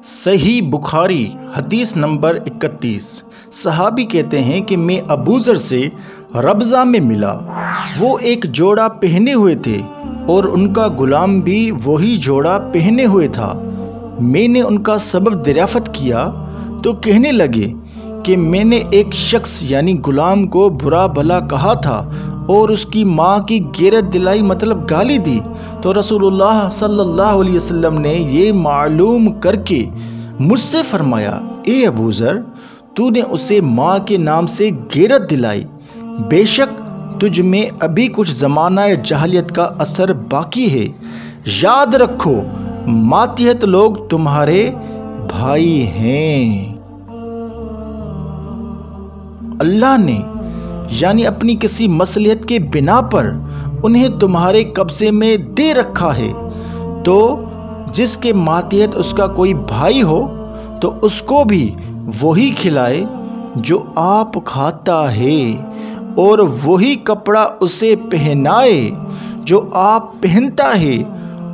صحیح بخاری حدیث نمبر 31۔ صحابی کہتے ہیں کہ میں ابوذر سے ربضہ میں ملا، وہ ایک جوڑا پہنے ہوئے تھے اور ان کا غلام بھی وہی جوڑا پہنے ہوئے تھا۔ میں نے ان کا سبب دریافت کیا تو کہنے لگے کہ میں نے ایک شخص یعنی غلام کو برا بھلا کہا تھا اور اس کی ماں کی غیرت دلائی مطلب گالی دی، تو رسول اللہ صلی اللہ علیہ وسلم نے یہ معلوم کر کے مجھ سے فرمایا، اے ابوذر، تو نے اسے ماں کے نام سے غیرت دلائی، بے شک تجھ میں ابھی کچھ زمانہ جاہلیت کا اثر باقی ہے، یاد رکھو ماتحت لوگ تمہارے بھائی ہیں۔ اللہ نے یعنی اپنی کسی مصلحت کے بنا پر انہیں تمہارے قبضے میں دے رکھا ہے، تو جس کے ماتحت اس کا کوئی بھائی ہو تو اس کو بھی وہی کھلائے جو آپ کھاتا ہے، اور وہی کپڑا اسے پہنائے جو آپ پہنتا ہے،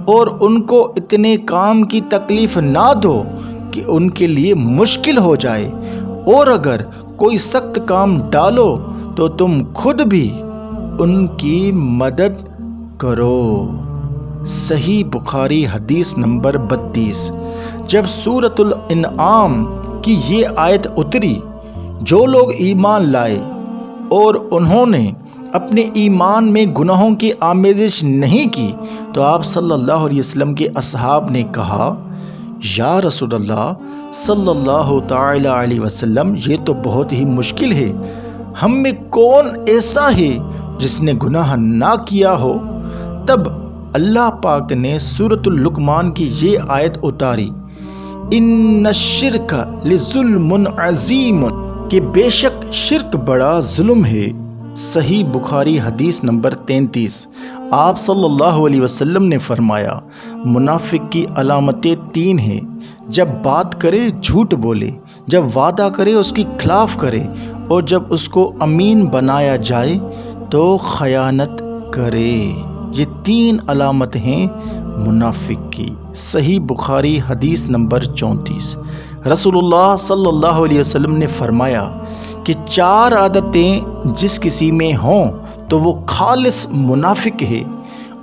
اور ان کو اتنے کام کی تکلیف نہ دو کہ ان کے لیے مشکل ہو جائے، اور اگر کوئی سخت کام ڈالو تو تم خود بھی ان کی مدد کرو۔ صحیح بخاری حدیث نمبر 32۔ جب سورۃ الانعام کی یہ آیت اتری، جو لوگ ایمان لائے اور انہوں نے اپنے ایمان میں گناہوں کی آمیزش نہیں کی، تو آپ صلی اللہ علیہ وسلم کے اصحاب نے کہا، یا رسول اللہ صلی اللہ تعالی علیہ وسلم، یہ تو بہت ہی مشکل ہے، ہم میں کون ایسا ہے جس نے گناہ نہ کیا ہو؟ تب اللہ پاک نے سورۃ اللقمان کی یہ آیت اتاری، ان الشرک لظلم عظیم، کہ بے شک شرک بڑا ظلم ہے۔ صحیح بخاری حدیث نمبر 33۔ آپ صلی اللہ علیہ وسلم نے فرمایا، منافق کی علامتیں 3 ہیں، جب بات کرے جھوٹ بولے، جب وعدہ کرے اس کی خلاف کرے، اور جب اس کو امین بنایا جائے تو خیانت کرے۔ یہ 3 علامت ہیں منافق کی۔ صحیح بخاری حدیث نمبر 34۔ رسول اللہ صلی اللہ علیہ وسلم نے فرمایا کہ 4 عادتیں جس کسی میں ہوں تو وہ خالص منافق ہے،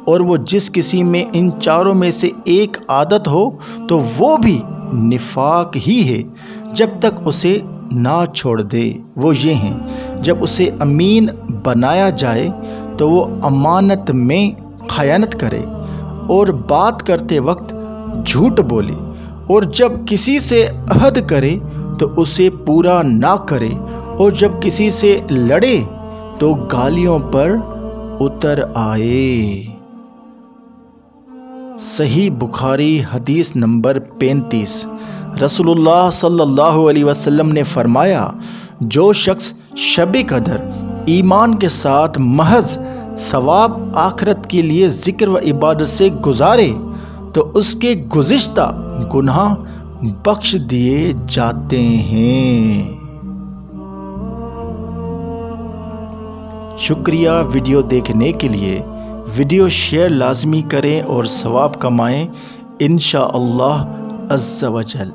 اور وہ جس کسی میں ان 4 میں سے ایک عادت ہو تو وہ بھی نفاق ہی ہے جب تک اسے نہ چھوڑ دے۔ وہ یہ ہیں، جب اسے امین بنایا جائے تو وہ امانت میں خیانت کرے، اور بات کرتے وقت جھوٹ بولے، اور جب کسی سے عہد کرے تو اسے پورا نہ کرے، اور جب کسی سے لڑے تو گالیوں پر اتر آئے۔ صحیح بخاری حدیث نمبر 35۔ رسول اللہ صلی اللہ علیہ وسلم نے فرمایا، جو شخص شب قدر ایمان کے ساتھ محض ثواب آخرت کے لیے ذکر و عبادت سے گزارے تو اس کے گزشتہ گناہ بخش دیے جاتے ہیں۔ شکریہ ویڈیو دیکھنے کے لیے۔ ویڈیو شیئر لازمی کریں اور ثواب کمائیں انشاءاللہ عز و جل۔